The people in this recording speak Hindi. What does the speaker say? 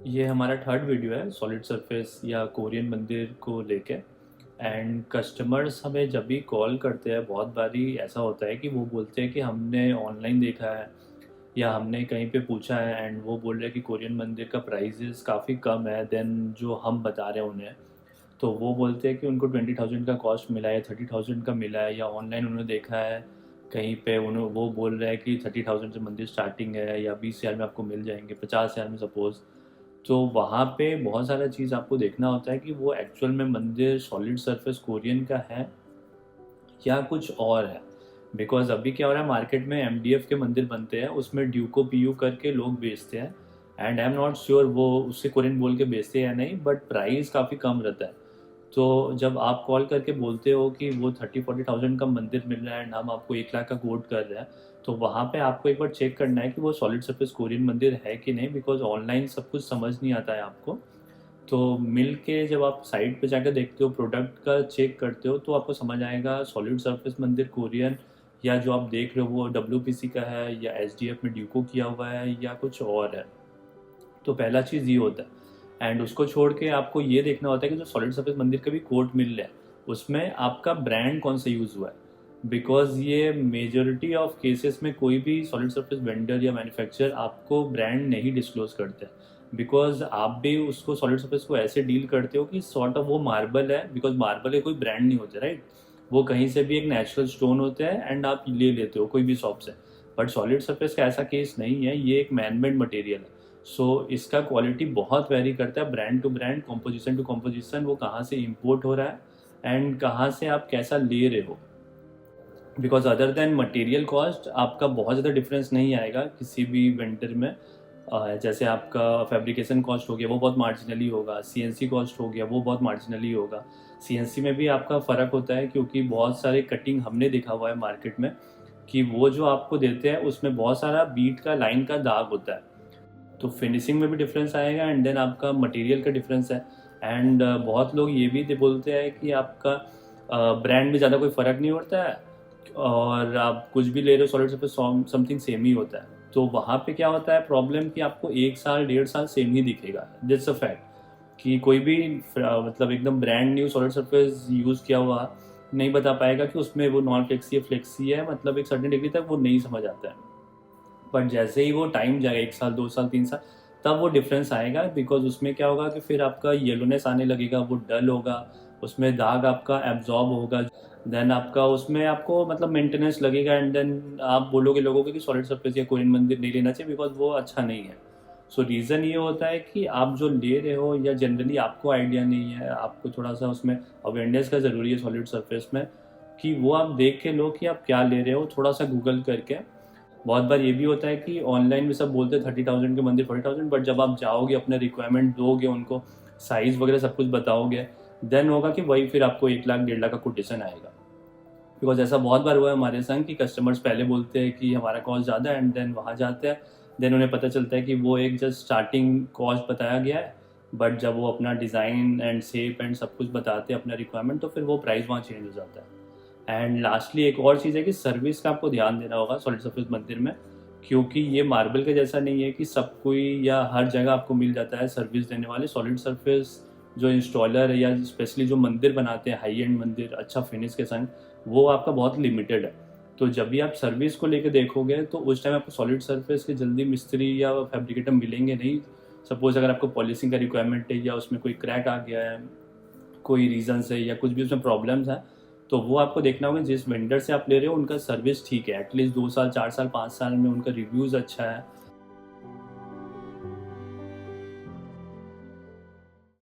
ये हमारा थर्ड वीडियो है सॉलिड सरफेस या कोरियन मंदिर को लेके। एंड कस्टमर्स हमें जब भी कॉल करते हैं बहुत बारी ऐसा होता है कि वो बोलते हैं कि हमने ऑनलाइन देखा है या हमने कहीं पे पूछा है एंड वो बोल रहे हैं कि कोरियन मंदिर का प्राइजेस काफ़ी कम है देन जो हम बता रहे हैं उन्हें। तो वो बोलते हैं कि उनको 20,000 का कॉस्ट मिला है, 30,000 का मिला है, या ऑनलाइन उन्होंने देखा है कहीं पे उन्हें वो बोल रहे हैं कि 30,000 से मंदिर स्टार्टिंग है या 20,000 में आपको मिल जाएंगे, 50,000 में सपोज़। तो वहाँ पे बहुत सारा चीज़ आपको देखना होता है कि वो एक्चुअल में मंदिर सॉलिड सरफेस कोरियन का है या कुछ और है। बिकॉज अभी क्या हो रहा है, मार्केट में एमडीएफ के मंदिर बनते हैं, उसमें ड्यूको पीयू करके लोग बेचते हैं। And I am not sure वो उससे कोरियन बोल के बेचते हैं या नहीं, बट प्राइस काफ़ी कम रहता है। तो जब आप कॉल करके बोलते हो कि वो 30-40,000 का मंदिर मिल रहा है एंड हम आपको 1 लाख का कोट कर रहे हैं, तो वहाँ पे आपको एक बार चेक करना है कि वो सॉलिड सरफेस कोरियन मंदिर है कि नहीं। बिकॉज ऑनलाइन सब कुछ समझ नहीं आता है आपको। तो मिल के जब आप साइट पे जाकर देखते हो, प्रोडक्ट का चेक करते हो, तो आपको समझ आएगा सॉलिड सरफेस मंदिर कोरियन या जो आप देख रहे हो वो डब्ल्यूपीसी का है या एसडीएफ में ड्यूको किया हुआ है या कुछ और है। तो पहला चीज़ ये होता है। एंड उसको छोड़ के आपको ये देखना होता है कि जो सॉलिड सरफेस मंदिर का भी कोट मिल रहा है उसमें आपका ब्रांड कौन सा यूज़ हुआ है। बिकॉज ये मेजोरिटी ऑफ केसेस में कोई भी सॉलिड सरफेस वेंडर या मैन्युफैक्चरर आपको ब्रांड नहीं डिस्क्लोज करते हैं। बिकॉज आप भी उसको सॉलिड सरफेस को ऐसे डील करते हो कि सॉर्ट ऑफ वो मार्बल है, बिकॉज मार्बल के कोई ब्रांड नहीं होते, राइट। वो कहीं से भी एक नेचुरल स्टोन होते हैं एंड आप ले लेते हो कोई भी शॉप से। बट सॉलिड सरफेस का ऐसा केस नहीं है, ये एक मैनमेड मटेरियल है। सो इसका क्वालिटी बहुत वेरी करता है brand to brand, composition to composition, वो कहाँ से इम्पोर्ट हो रहा है एंड कहाँ से आप कैसा ले रहे हो। Because other than material cost आपका बहुत ज़्यादा डिफरेंस नहीं आएगा किसी भी वेंडर में। जैसे आपका फैब्रिकेशन कॉस्ट हो गया वो बहुत मार्जिनली होगा, सीएनसी कॉस्ट हो गया वो बहुत मार्जिनली होगा। सीएनसी में भी आपका फ़र्क होता है क्योंकि बहुत सारे कटिंग हमने देखा हुआ है मार्केट में कि वो जो आपको देते हैं उसमें बहुत सारा बीट का लाइन का दाग होता है। तो फिनिशिंग में भी डिफरेंस आएगा एंड देन आपका मटेरियल का डिफरेंस है। एंड बहुत लोग ये भी बोलते हैं कि आपका ब्रांड में ज़्यादा कोई फ़र्क नहीं होता है और आप कुछ भी ले रहे हो सॉलिड सरफेस समथिंग सेम ही होता है। तो वहाँ पे क्या होता है प्रॉब्लम कि आपको 1 साल 1.5 साल सेम ही दिखेगा। दैट्स अ फैक्ट कि कोई भी मतलब एकदम brand new solid surface use किया हुआ नहीं बता पाएगा कि उसमें वो नॉन फ्लेक्सी या फ्लेक्सी है, मतलब एक सर्टेन डिग्री तक वो नहीं समझ आता है। बट जैसे ही वो टाइम जाएगा 1 साल 2 साल 3 साल, तब वो डिफरेंस आएगा। बिकॉज उसमें क्या होगा कि फिर आपका येलोनेस आने लगेगा, वो डल होगा, उसमें दाग आपका एब्जॉर्ब होगा। देन आपका उसमें आपको मतलब मेंटेनेंस लगेगा एंड देन आप बोलोगे लोगों को कि सॉलिड सरफेस या कोरियन मंदिर नहीं लेना चाहिए बिकॉज वो अच्छा नहीं है। सो रीज़न ये होता है कि आप जो ले रहे हो या जनरली आपको आइडिया नहीं है, आपको थोड़ा सा उसमें अवेयरनेस का ज़रूरी है सॉलिड सरफेस में, कि वो आप देख के लो कि आप क्या ले रहे हो, थोड़ा सा गूगल करके। बहुत बार ये भी होता है कि ऑनलाइन में सब बोलते हैं 30,000 के मंदिर 40,000, बट जब आप जाओगे अपने रिक्वायरमेंट दोगे उनको, साइज़ वगैरह सब कुछ बताओगे, देन होगा कि वही फिर आपको 1 लाख 1.5 लाख का कोटेशन आएगा। बिकॉज ऐसा बहुत बार हुआ है हमारे संग कि कस्टमर्स पहले बोलते हैं कि हमारा कॉस्ट ज़्यादा है एंड देन वहाँ जाते हैं, देन उन्हें पता चलता है कि वो एक जस्ट स्टार्टिंग कॉस्ट बताया गया है। बट जब वो अपना डिज़ाइन एंड शेप एंड सब कुछ बताते हैं अपना रिक्वायरमेंट, तो फिर वो प्राइस वहाँ चेंज हो जाता है। एंड लास्टली एक और चीज़ है कि सर्विस का आपको ध्यान देना होगा सॉलिड सरफेस मंदिर में, क्योंकि ये मार्बल के जैसा नहीं है कि सब कोई या हर जगह आपको मिल जाता है सर्विस देने वाले। सॉलिड सरफेस जो इंस्टॉलर है या स्पेशली जो मंदिर बनाते हैं हाई एंड मंदिर अच्छा फिनिश के संग, वो आपका बहुत लिमिटेड है। तो जब भी आप सर्विस को लेकर देखोगे तो उस टाइम आपको सॉलिड सरफेस के जल्दी मिस्त्री या फैब्रिकेटर मिलेंगे नहीं। सपोज अगर आपको पॉलिशिंग का रिक्वायरमेंट है या उसमें कोई क्रैक आ गया है कोई रीज़न से या कुछ भी उसमें प्रॉब्लम्स है, तो वो आपको देखना होगा जिस वेंडर से आप ले रहे हो उनका सर्विस ठीक है, एटलीस्ट 2 साल 4 साल 5 साल में उनका रिव्यूज़ अच्छा है,